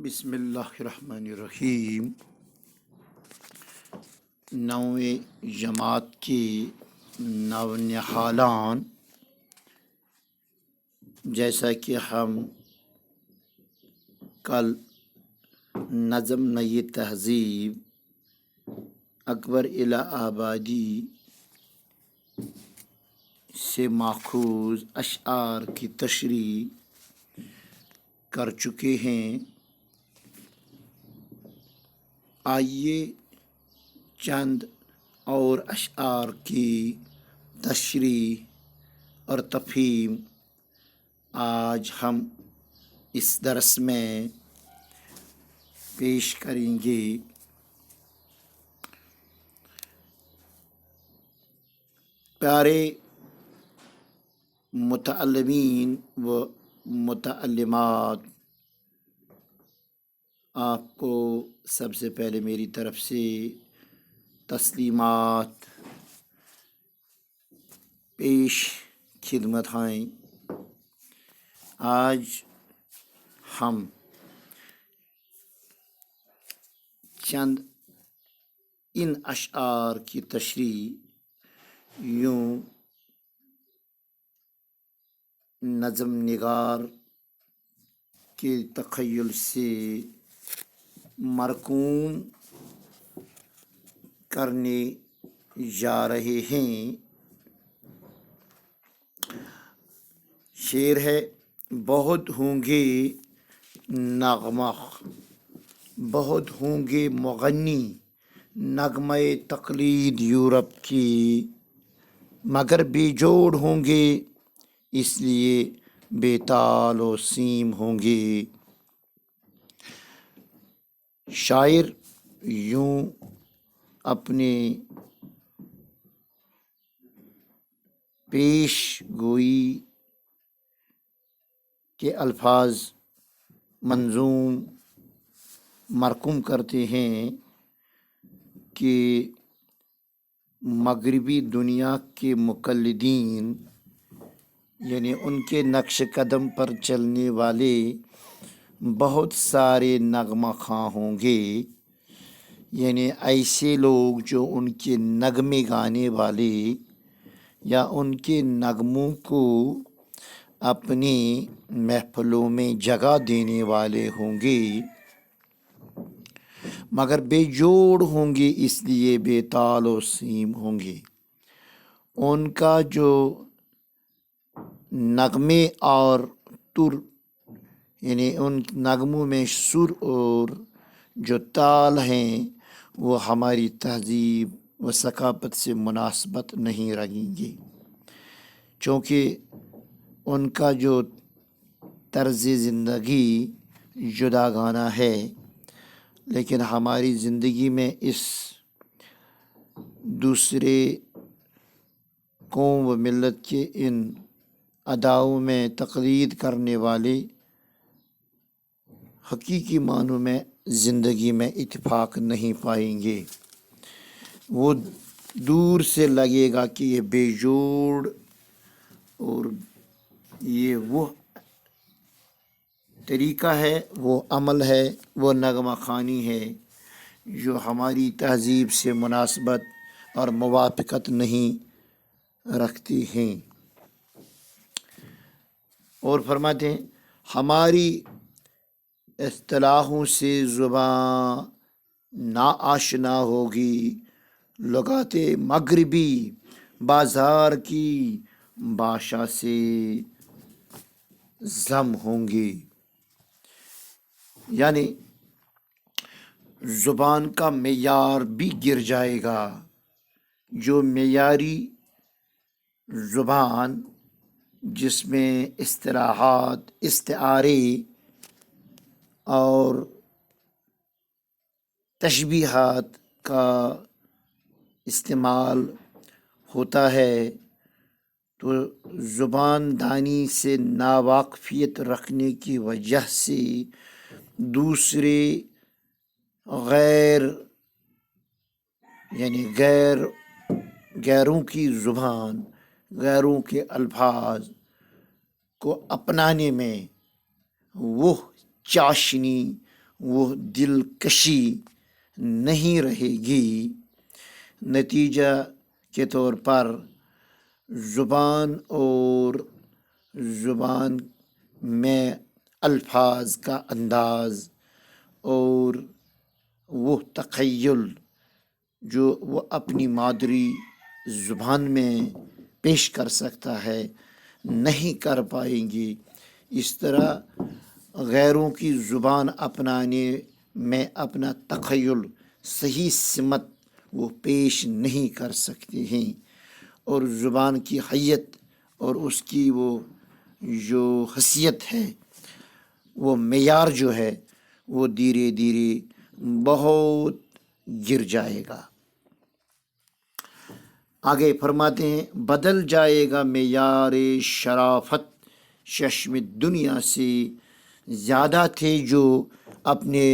بسم اللہ الرحمن الرحیم۔ نویں جماعت کی نونہالان، جیسا کہ ہم کل نظم نئی تہذیب اکبر الہ آبادی سے ماخوذ اشعار کی تشریح کر چکے ہیں، آئیے چند اور اشعار کی تشریح اور تفہیم آج ہم اس درس میں پیش کریں گے۔ پیارے متعلمین و متعلمات، آپ کو سب سے پہلے میری طرف سے تسلیمات پیش خدمت ہیں۔ آج ہم چند ان اشعار کی تشریح یوں نظم نگار کے تخیل سے مرقوم کرنے جا رہے ہیں۔ شعر ہے: بہت ہوں گے نغمہ، بہت ہوں گے مغنی، نغمہ تقلید یورپ کی، مگر بے جوڑ ہوں گے، اس لیے بے تال و سیم ہوں گے۔ شاعر یوں اپنے پیش گوئی کے الفاظ منظوم مرقوم کرتے ہیں کہ مغربی دنیا کے مقلدین، یعنی ان کے نقش قدم پر چلنے والے بہت سارے نغمہ خواں ہوں گے، یعنی ایسے لوگ جو ان کے نغمے گانے والے یا ان کے نغموں کو اپنی محفلوں میں جگہ دینے والے ہوں گے، مگر بے جوڑ ہوں گے، اس لیے بے تال و سیم ہوں گے۔ ان کا جو نغمے اور تر، یعنی ان نغموں میں سر اور جو تال ہیں، وہ ہماری تہذیب و ثقافت سے مناسبت نہیں رکھیں گے، چونکہ ان کا جو طرز زندگی جداگانہ ہے، لیکن ہماری زندگی میں اس دوسرے قوم و ملت کے ان اداؤں میں تقلید کرنے والے حقیقی معنوں میں زندگی میں اتفاق نہیں پائیں گے۔ وہ دور سے لگے گا کہ یہ بے جوڑ اور یہ وہ طریقہ ہے، وہ عمل ہے، وہ نغمہ خوانی ہے جو ہماری تہذیب سے مناسبت اور موافقت نہیں رکھتی ہیں۔ اور فرماتے ہیں: ہماری اصطلاحوں سے زباں نا آشنا ہوگی، لغات مغربی بازار کی باشا سے ضم ہوں گی، یعنی زبان کا معیار بھی گر جائے گا۔ جو معیاری زبان جس میں اصطلاحات، استعارے اور تشبیہات کا استعمال ہوتا ہے، تو زبان دانی سے ناواقفیت رکھنے کی وجہ سے دوسرے غیروں کی زبان، غیروں کے الفاظ کو اپنانے میں وہ چاشنی، وہ دلکشی نہیں رہے گی۔ نتیجہ کے طور پر زبان اور زبان میں الفاظ کا انداز اور وہ تخیل جو وہ اپنی مادری زبان میں پیش کر سکتا ہے نہیں کر پائیں گی۔ اس طرح غیروں کی زبان اپنانے میں اپنا تخیل صحیح سمت وہ پیش نہیں کر سکتے ہیں، اور زبان کی حیت اور اس کی وہ جو حیثیت ہے، وہ معیار جو ہے وہ دھیرے دھیرے بہت گر جائے گا۔ آگے فرماتے ہیں بدل جائے گا معیار شرافت، چشم دنیا سے زیادہ تھے جو اپنے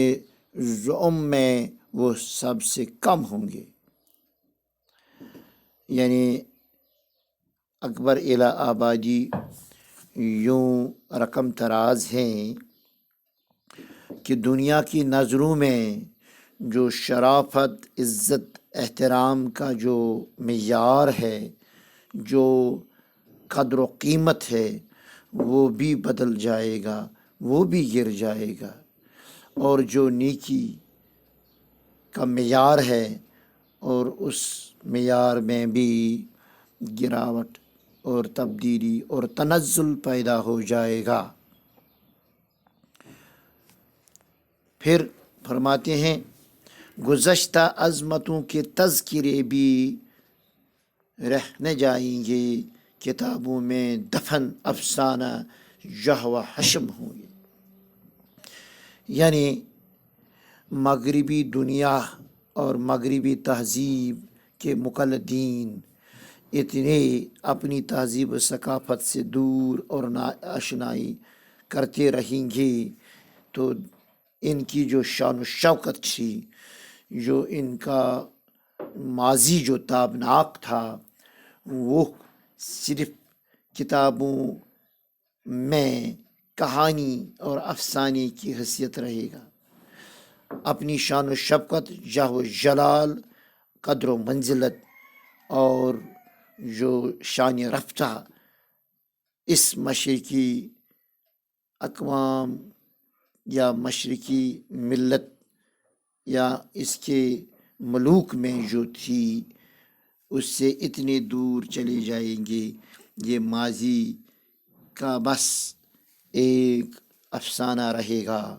زعم میں وہ سب سے کم ہوں گے۔ یعنی اکبر الہ آبادی یوں رقم تراز ہیں کہ دنیا کی نظروں میں جو شرافت، عزت، احترام کا جو معیار ہے، جو قدر و قیمت ہے، وہ بھی بدل جائے گا، وہ بھی گر جائے گا، اور جو نیکی کا معیار ہے اور اس معیار میں بھی گراوٹ اور تبدیلی اور تنزل پیدا ہو جائے گا۔ پھر فرماتے ہیں گزشتہ عظمتوں کے تذکرے بھی رہ نہ جائیں گے، کتابوں میں دفن افسانہ جہ و حشم ہوں گے۔ یعنی مغربی دنیا اور مغربی تہذیب کے مقلدین اتنے اپنی تہذیب و ثقافت سے دور اور ناآشنائی کرتے رہیں گے تو ان کی جو شان و شوکت تھی، جو ان کا ماضی جو تابناک تھا، وہ صرف کتابوں میں کہانی اور افسانے کی حیثیت رہے گا۔ اپنی شان و شوکت، جاہ و جلال، قدر و منزلت اور جو شان رفتہ اس مشرقی اقوام یا مشرقی ملت یا اس کے ملوک میں جو تھی، اس سے اتنے دور چلے جائیں گے۔ یہ ماضی کا بس ایک افسانہ رہے گا،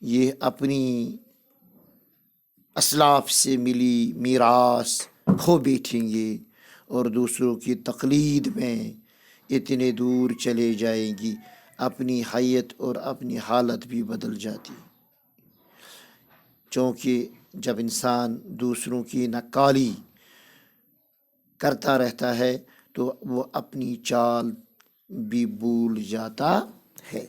یہ اپنی اسلاف سے ملی میراث کھو بیٹھیں گے اور دوسروں کی تقلید میں اتنے دور چلے جائیں گی، اپنی حیت اور اپنی حالت بھی بدل جاتی۔ چونکہ جب انسان دوسروں کی نقالی کرتا رہتا ہے تو وہ اپنی چال بھی بھول جاتا ہے۔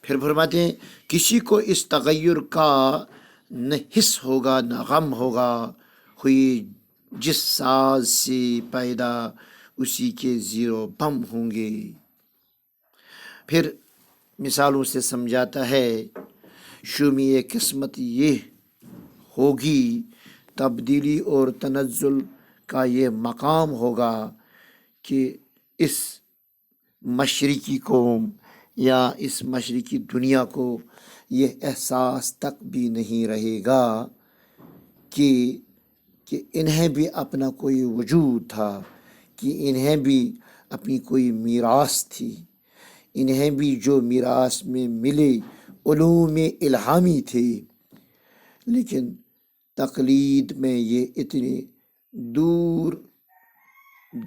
پھر فرماتے ہیں کسی کو اس تغیر کا نہ حس ہوگا نہ غم ہوگا، ہوئی جس ساز سے پیدا اسی کے زیر و بم ہوں گے۔ پھر مثالوں سے سمجھاتا ہے شومی قسمت یہ ہوگی، تبدیلی اور تنزل کا یہ مقام ہوگا کہ اس مشرقی قوم یا اس مشرقی دنیا کو یہ احساس تک بھی نہیں رہے گا کہ انہیں بھی اپنا کوئی وجود تھا، کہ انہیں بھی اپنی کوئی میراث تھی، انہیں بھی جو میراث میں ملے علوم الہامی تھے، لیکن تقلید میں یہ اتنے دور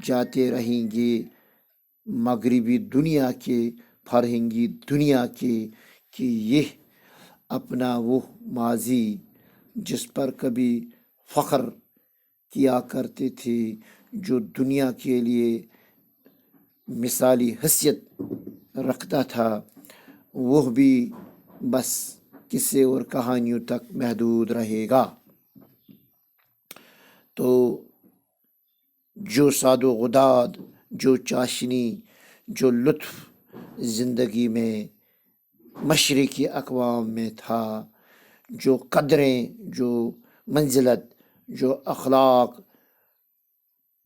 جاتے رہیں گے مغربی دنیا کے، فرہنگی دنیا کے، کہ یہ اپنا وہ ماضی جس پر کبھی فخر کیا کرتے تھے، جو دنیا کے لیے مثالی حیثیت رکھتا تھا، وہ بھی بس قصے اور کہانیوں تک محدود رہے گا۔ تو جو ساد و غداد، جو چاشنی، جو لطف زندگی میں مشرقی اقوام میں تھا، جو قدریں، جو منزلت، جو اخلاق،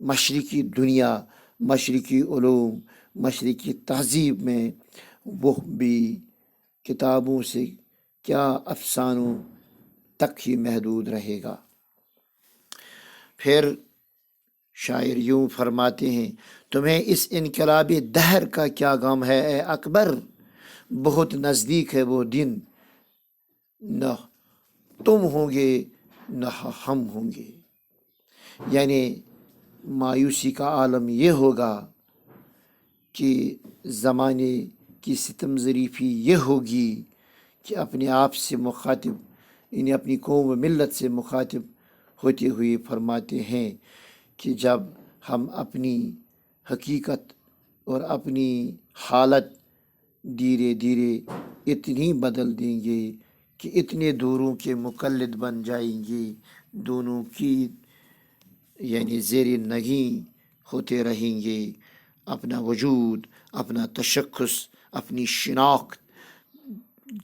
مشرقی دنیا، مشرقی علوم، مشرقی تہذیب میں، وہ بھی کتابوں سے کیا افسانوں تک ہی محدود رہے گا۔ پھر شاعر یوں فرماتے ہیں، تمہیں اس انقلابی دہر کا کیا غم ہے اے اکبر، بہت نزدیک ہے وہ دن، نہ تم ہوں گے نہ ہم ہوں گے۔ یعنی مایوسی کا عالم یہ ہوگا کہ زمانے کی ستم ظریفی یہ ہوگی کہ اپنے آپ سے مخاطب، یعنی اپنی قوم و ملت سے مخاطب ہوتے ہوئے فرماتے ہیں کہ جب ہم اپنی حقیقت اور اپنی حالت دھیرے دھیرے اتنی بدل دیں گے کہ اتنے دوروں کے مقلد بن جائیں گے، دونوں کی یعنی زیر نگیں ہوتے رہیں گے، اپنا وجود، اپنا تشخص، اپنی شناخت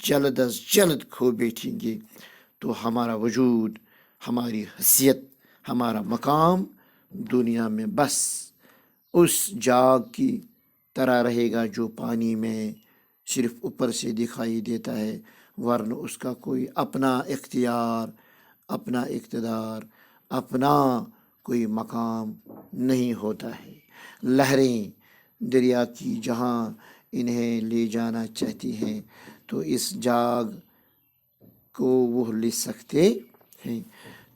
جلد از جلد کھو بیٹھیں گے، تو ہمارا وجود، ہماری حیثیت، ہمارا مقام دنیا میں بس اس جاگ کی طرح رہے گا جو پانی میں صرف اوپر سے دکھائی دیتا ہے، ورنہ اس کا کوئی اپنا اختیار، اپنا اقتدار، اپنا کوئی مقام نہیں ہوتا ہے۔ لہریں دریا کی جہاں انہیں لے جانا چاہتی ہیں تو اس جاگ کو وہ لے سکتے ہیں۔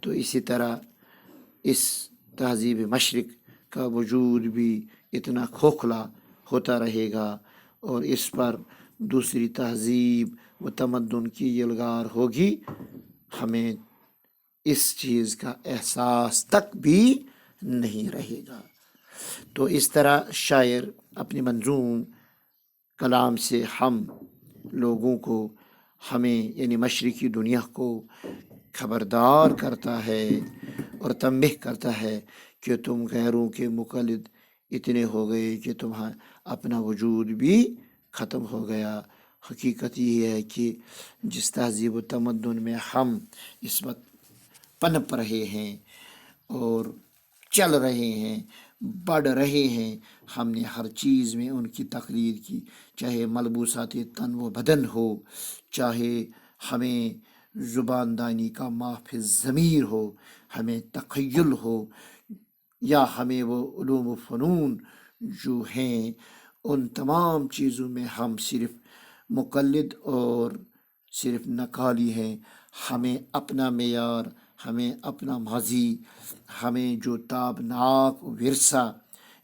تو اسی طرح اس تہذیب مشرق کا وجود بھی اتنا کھوکھلا ہوتا رہے گا، اور اس پر دوسری تہذیب و تمدن کی یلغار ہوگی، ہمیں اس چیز کا احساس تک بھی نہیں رہے گا۔ تو اس طرح شاعر اپنے منظوم کلام سے ہم لوگوں کو، ہمیں یعنی مشرقی دنیا کو خبردار کرتا ہے اور تنبیہ کرتا ہے کہ تم غیروں کے مقلد اتنے ہو گئے کہ تمہارا اپنا وجود بھی ختم ہو گیا۔ حقیقت یہ ہے کہ جس تہذیب و تمدن میں ہم اس وقت پنپ رہے ہیں اور چل رہے ہیں، بڑھ رہے ہیں، ہم نے ہر چیز میں ان کی تقلید کی، چاہے ملبوسات تن و بدن ہو، چاہے ہمیں زبان دانی کا محفظ ضمیر ہو، ہمیں تخیل ہو، یا ہمیں وہ علوم و فنون جو ہیں، ان تمام چیزوں میں ہم صرف مقلد اور صرف نقالی ہیں۔ ہمیں اپنا معیار، ہمیں اپنا ماضی، ہمیں جو تابناک ورثہ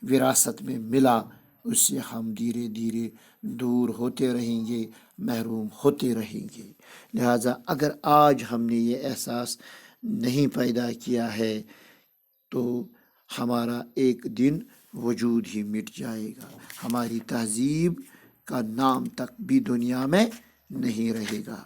وراثت میں ملا، اس سے ہم دھیرے دھیرے دور ہوتے رہیں گے، محروم ہوتے رہیں گے۔ لہٰذا اگر آج ہم نے یہ احساس نہیں پیدا کیا ہے تو ہمارا ایک دن وجود ہی مٹ جائے گا، ہماری تہذیب کا نام تک بھی دنیا میں نہیں رہے گا۔